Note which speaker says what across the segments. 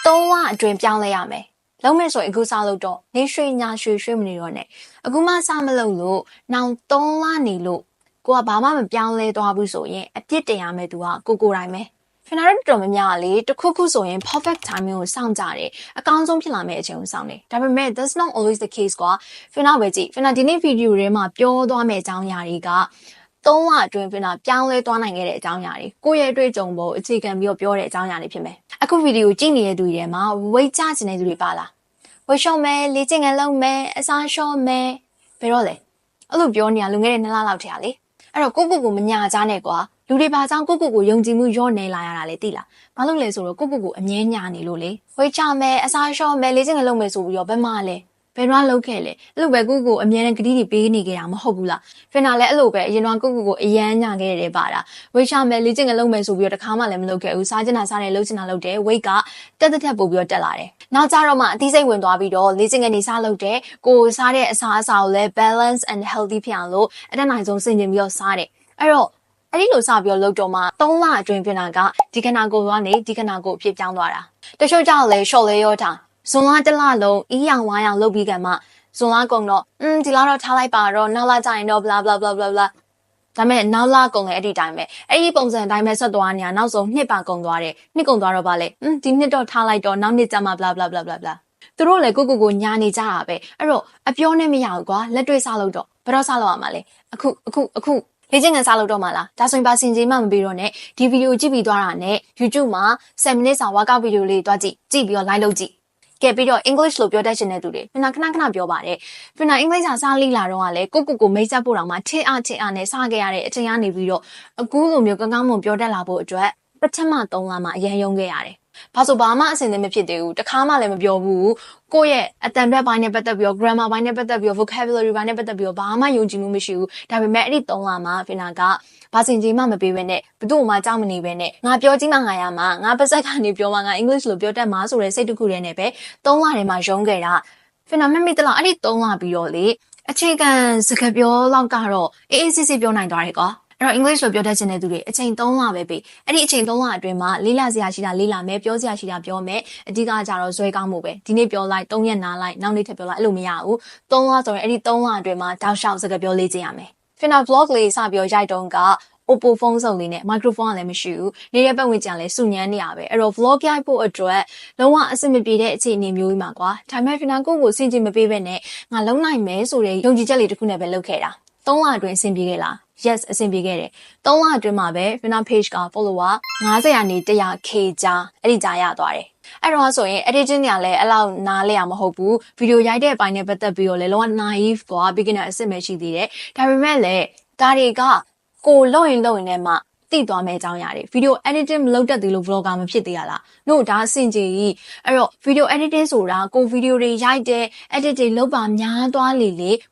Speaker 1: 3 လအတွင်းပြောင်းလဲရမယ်လုံးမဲ့ဆိုရင်အခုစလို့တော့နေရွှေညာရွှေမနေတော့နဲ့အခုမှစမလို့လို့နောက်3လနေလို့ကိုကဘာမှမပြောင်းလဲသွားဘူးဆိုရင်အပြစ်တင်ရမယ်သူကကိုတိုင်းပဲဖင်နာရက်တော်များများလေတခုခုဆိုရင် perfect timing ကိုစောင့်ကြတယ်အကောင်းဆုံးဖြစ်လာမယ့်အချိန်ကိုစောင့်တယ်ဒါပေမဲ့ that's not always the case ကွာဖင်နာပဲကြည့်ဖင်နာဒီနေ့ဗီဒီယိုထဲမှာပြောသွားမယ့်အကြောင်းအရာတွေက3လအတွင်းဖင်နာပြောင်းလဲသွားနိုင်ခဲ့တဲ့အကြောင်းအရာတွေကိုယ့်ရဲ့အတွေ့အကြုံပေါ်အခြေခံပြီးတော့ပြောတဲ့အကြောင်းအရာတွေဖြစ်မယ်အခုဗီဒီယိုကြည့်နေတဲ့သူတွေထဲမှာဝိတ်ချနေတဲ့သူတွေပါလားဝေရှော့မဲလေ့ကျင့်ခန်းလုပ်မဲအစားရှော့မဲဘယ်တော့လဲအဲ့လိုပြောနေရလူငယ်တဲ့2လလောက်ထဲလေအဲ့တော့ကိုမညာကြနဲ့ကွာလူတွေဘာကြောင့်ကိုယုံကြည်မှုရော့နေလာရတာလဲသိလားဘာလို့လဲဆိုတော့ကိုအမြဲညာနေလို့လေဝေချမဲအစားရှော့မဲလေ့ကျင့်ခန်းလုပ်မဲဆိုပြီးတော့ဘယ်မှလဲဘယ်တော့လုပ်ခဲ့လဲအဲ့လိုပဲကိုအမြဲတမ်းဂတိတွေပေးနေကြတာမဟုတ်ဘူးလားဖင်နာလည်းအဲ့လိုပဲအရင်တော့ကိုအရန်ညာခဲ့တယ်ပါတာဝေချမဲလေ့ကျင့်ခန်းလုပ်မဲဆိုပြီးတော့တခါမှလည်းမလုပ်ခဲ့ဘူးစားချင်တာစားတယ်လုပ်ချင်တာလုပ်တယ်ဝိတ်ကတက်ပို့ပြီးတော့တက်လာတယ်နောက်ကြတော့မှအသီးစိတ်ဝင်သွားပြီးတော့လေ့ကျင့်ခန်းနေစားလုပ်တယ်ကိုစားတဲ့အစားအစာကိုလည်း balance and healthy ဖြစ်အောင်လို့အတတ်နိုင်ဆုံးဆင်ခြင်ပြီးတော့စားတယ်အဲ့တော့အဲ့ဒီလိုစပြီးတော့လုပ်တော့မှ3လအတွင်းပြင်တာကဒီခဏကိုကနေဒီခဏကိုအဖြစ်ပြောင်းသွားတာတချို့ကြောင့်လေ short လေရောထားဇွန်လတစ်လလုံးအီးရောင်ဝါရောင်လုပ်ပြီးကမှဇွန်လကုန်တော့ဒီလတော့ထားလိုက်ပါတော့နောက်လကျရင်တော့ blah blah blah blah blah ဒါမဲ့နောက်လကုန်လည်းအဲ့ဒီတိုင်းပဲအဲ့ဒီပုံစံအတိုင်းပဲဆက်သွားနေတာနောက်ဆုံးနှစ်ပါကုန်သွားတယ်နှစ်ကုန်သွားတော့ဗာလေဒီနှစ်တော့ထားလိုက်တော့နောက်နှစ်ကျမှ blah blah blah blah blah သူတို့လည်းကိုညာနေကြတာပဲအဲ့တော့အပြောနဲ့မရဘူးကွာလက်တွေ့စားလို့တော့ဘယ်တော့စားလို့ရမှာလဲအခုလေ့ကျင့်ခန်းစားလို့တော့မှာလားဒါဆိုရင်ပါစင်ကြီးမှမပြီးတော့နဲ့ဒီဗီဒီယိုကြည့်ပြီးသွားတာနဲ့ YouTube မှာ7 minutes စာ workout ဗီဒီယိုလေးတွားကြည့်ပြီးတော့ like လုပ်ကြည့်ကဲပြီးတော့ English လို့ပြောတတ်ချင်တဲ့သူတွေဖင်နာခဏပြောပါတယ်ဖင်နာ English စာလေးလာတော့ကလည်းကိုမိတ်ဆက်ဖို့တောင်မှထင်အားနဲ့စခဲ့ရတဲ့အချိန်ကနေပြီးတော့အခုလိုမျိုးကောင်းမွန်ပြောတတ်လာဖို့အတွက်ပထမ3လမှအရင်ရုံးခဲ့ရတယ်ဘာဆိုဘာမှအဆင်သင့်မဖြစ်သေးဘူးတခါမှလည်းမပြောဘူးကိုယ့်ရဲ့အတန်ဘက်ပိုင်းနဲ့ပတ်သက်ပြီးတော့ grammar ပိုင်းနဲ့ပတ်သက်ပြီးတော့ vocabulary ပိုင်းနဲ့ပတ်သက်ပြီးတော့ဘာမှယုံကြည်မှုမရှိဘူးဒါပေမဲ့အဲ့ဒီ3လမှဖင်နာကဘာစင်ကြီးမှမပေးဘဲနဲ့ဘသူ့မှကြောက်မနေဘဲနဲ့ငါပြောကြည့်မှငါရမှာငါပါစက်ကနေပြောမှငါ English လို့ပြောတတ်မှာဆိုတဲ့စိတ်တစ်ခုတည်းနဲ့ပဲ3လထဲမှာရုံးခဲ့တာဖင်နာမမိတလားအဲ့ဒီ3လပြီးတော့လေအခြေခံစကားပြောလောက်ကတော့အေးစစ်ပြောနိုင်သွားတယ်ကွာအဲ့တော့ English လို့ပြောတတ်ချင်တဲ့သူတွေအချိန်3လပဲပြီအဲ့ဒီအချိန်3လအတွင်းမှာလေးလာစရာရှိတာလေးလာမယ်ပြောစရာရှိတာပြောမယ်အဓိကကြတော့ဇွဲကောင်းမှုပဲဒီနေ့ပြောလိုက်3ရက်နားလိုက်နောက်နေ့ထပ်ပြောလိုက်အဲ့လိုမရဘူး3လဆိုရင်အဲ့ဒီ3လအတွင်းမှာတောက်လျှောက်စကားပြောလေ့ကျင့်ရမယ်ဖင်နာ vlog လေးစပြောရိုက်တုန်းကOppo ဖုန်းစုံလေးနဲ့ microphone ကလည်းမရှိဘူးနေတဲ့ပတ်ဝန်းကျင်လည်းစုညမ်းနေရပဲအဲ့တော့ vlog ရိုက်ဖို့အတွက်လုံးဝအဆင်မပြေတဲ့အခြေအနေမျိုးကြီးမှာကွာဒါပေမဲ့ဖင်နာကိုစင်ကြင်မပေးဘဲနဲ့ငါလုံးနိုင်မယ်ဆိုတဲ့ယုံကြည်ချက်လေးတစ်ခုနဲ့ပဲလုပ်ခဲ့တာ3လအတွင်းအဆင်ပြေခဲ့လား yes အဆင်ပြေခဲ့တယ်3လအတွင်းမှာပဲ Fina page က follower 90ကနေ 100k ကြားအဲ့ဒီကြားရသွားတယ်အဲ့တော့ဆိုရင် editing ကလည်းအဲ့လောက်နားလဲရမဟုတ်ဘူးဗီဒီယိုရိုက်တဲ့အပိုင်းနဲ့ပတ်သက်ပြီးတော့လည်းလုံးဝ naive ကွာ beginner အစ်စ်ပဲရှိသေးတယ်ဒါပေမဲ့လည်းဒါတွေကကိုလုံရင်နဲ့မှသိသွားမယ့်အကြောင်းအရာတွေ video editing မလုပ်တတ်သေးလို့ vlogger မဖြစ်သေးရလားတို့ဒါအဆင်ကြီးအဲ့တော့ video editing ဆိုတာကို video တွေရိုက်တဲ့ edit တွေလုပ်ပါများသွားလ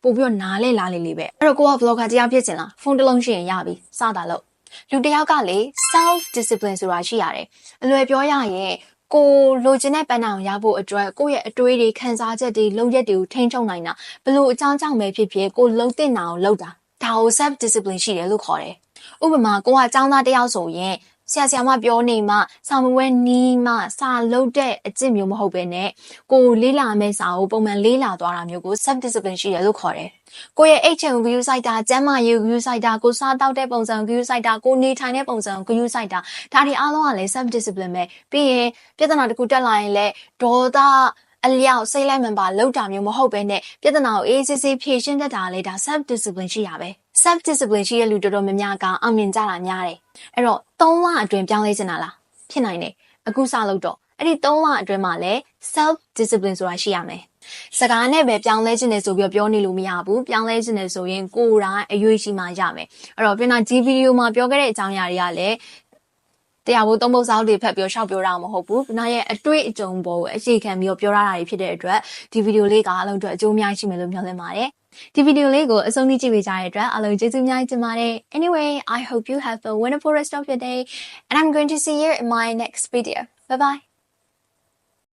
Speaker 1: ေပို့ပြီးတော့နားလဲလာလေပဲအဲ့တော့ကိုက vlogger တရားဖြစ်ချင်လားဖုန်းတစ်လုံးရှိရင်ရပြီစတာလို့လူတစ်ယောက်ကလေ self discipline ဆိုတာရှိရတယ်အလွယ်ပြောရရင်ကိုလိုချင်တဲ့ပန်းအောင်ရဖို့အတွက်ကိုယ့်ရဲ့အတွေးတွေခံစားချက်တွေလုပ်ရက်တွေကိုထိန်းချုပ်နိုင်တာဘလို့အကြောင်းကြောင့်ပဲဖြစ်ဖြစ်ကိုလုံးတင်တာကိုလုပ်တာဒါကို self discipline ရှိတယ်လို့ခေါ်တယ်ဥပမာကိုကចောင်းသားတယောက်ဆိုရင်ဆရာမပြောနေမှစာမဝဲနီးမှစာလုပ်တဲ့အကျင့်မျိုးမဟုတ်ပဲနဲ့ကိုလေးလာမယ့်စာကိုပုံမှန်လေးလာသွားတာမျိုးကို self discipline ရှိတယ်လို့ခေါ်တယ်ကိုရဲ့ HM view site တာကျမ်းမာရေး view site တာကိုစားတောက်တဲ့ပုံစံ view site တာကိုနေထိုင်တဲ့ပုံစံ view site တာဒါတွေအားလုံးကလည်း self discipline ပဲပြီးရင်ပြဿနာတစ်ခုတက်လာရင်လည်းဒေါသအလျောက်စိတ်လိုက်မှန်ပါလောက်တာမျိုးမဟုတ်ပဲနဲ့ပြဿနာကိုအေးစစ်စစ်ဖြေရှင်းတတ်တာလေဒါ self discipline ရှိရပဲ self discipline ရှိတဲ့လူတော်တော်များများကအောင်မြင်ကြတာများတယ်အဲ့တော့3လအတွင်းပြောင်းလဲချင်တာလားဖြစ်နိုင်တယ်အခုစလို့တော့အဲ့ဒီ3လအတွင်းမှာလည်း self discipline ဆိုတာရှိရမယ်စကားနဲ့ပဲပြောင်းလဲခြင်းနဲ့ဆိုပြီးပြောနေလို့မရဘူးပြောင်းလဲခြင်းနဲ့ဆိုရင်ကိုယ်တိုင်အရွေးရှိမှရမယ်အဲ့တော့ပြန်လာဒီဗီဒီယိုမှာပြောခဲ့တဲ့အကြောင်းအရာတွေကလည်းတရားဖို့သုံးပုတ်စာအုပ်တွေဖတ်ပြီးရှောက်ပြောတာမဟုတ်ဘူး။နားရဲ့အတွေ့အကြုံပေါ်ကိုအခြေခံပြီးပြောရတာတွေဖြစ်တဲ့အတွက်ဒီဗီဒီယိုလေးကအလုံးအတွက်အကျိုးအများကြီးရှိမယ်လို့မျှော်လင့်ပါတယ်။ဒီဗီဒီယိုလေးကိုအဆုံးထိကြည့်ပေးကြတဲ့အတွက်အားလုံးကျေးဇူးအများကြီးတင်ပါတယ်။ Anyway, I hope you have a wonderful rest of your day and I'm going to see you in my next video. Bye bye.